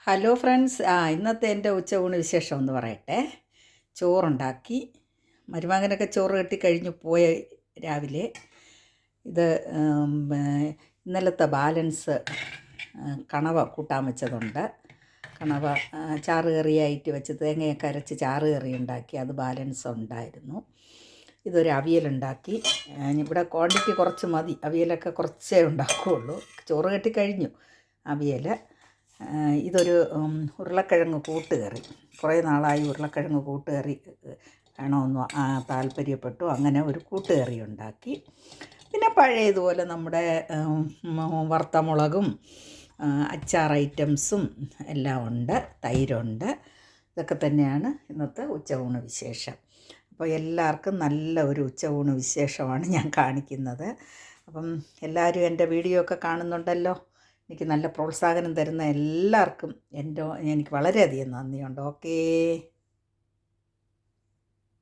Hello friends, ഇന്നത്തെ എൻ്റെ ഉച്ചയൂണ് വിശേഷം ഒന്ന് പറയട്ടെ. ചോറുണ്ടാക്കി. മരുമകനൊക്കെ ചോറ് കെട്ടി കഴിഞ്ഞു പോയ രാവിലെ. ഇത് ഇന്നലത്തെ ബാലൻസ് കണവ കൂട്ടാൻ വെച്ചതുണ്ട്. കണവ ചാറ് കറിയായിട്ട് വെച്ച് തേങ്ങയൊക്കെ അരച്ച് ചാറ് കറി ഉണ്ടാക്കി, അത് ബാലൻസ് ഉണ്ടായിരുന്നു. ഇതൊരു അവിയലുണ്ടാക്കി. ഇവിടെ ക്വാണ്ടിറ്റി കുറച്ച് മതി, അവിയലൊക്കെ കുറച്ചേ ഉണ്ടാക്കുകയുള്ളൂ. ചോറ് കെട്ടി കഴിഞ്ഞു അവിയൽ. ഇതൊരു ഉരുളക്കിഴങ്ങ് കൂട്ടുകറി. കുറേ നാളായി ഉരുളക്കിഴങ്ങ് കൂട്ടുകറി വേണമെന്ന് താല്പര്യപ്പെട്ടു. അങ്ങനെ ഒരു കൂട്ടുകറി ഉണ്ടാക്കി. പിന്നെ പഴയതുപോലെ നമ്മുടെ വറുത്ത മുളകും അച്ചാർ ഐറ്റംസും എല്ലാം ഉണ്ട്, തൈരുണ്ട്. ഇതൊക്കെ തന്നെയാണ് ഇന്നത്തെ ഉച്ചയൂണ് വിശേഷം. അപ്പോൾ എല്ലാവർക്കും നല്ല ഒരു ഉച്ചയൂണ് വിശേഷമാണ് ഞാൻ കാണിക്കുന്നത്. അപ്പം എല്ലാവരും എൻ്റെ വീഡിയോ ഒക്കെ കാണുന്നുണ്ടല്ലോ. എനിക്ക് നല്ല പ്രോത്സാഹനം തരുന്ന എല്ലാവർക്കും എനിക്ക് വളരെയധികം നന്ദിയുണ്ട്. ഓക്കേ.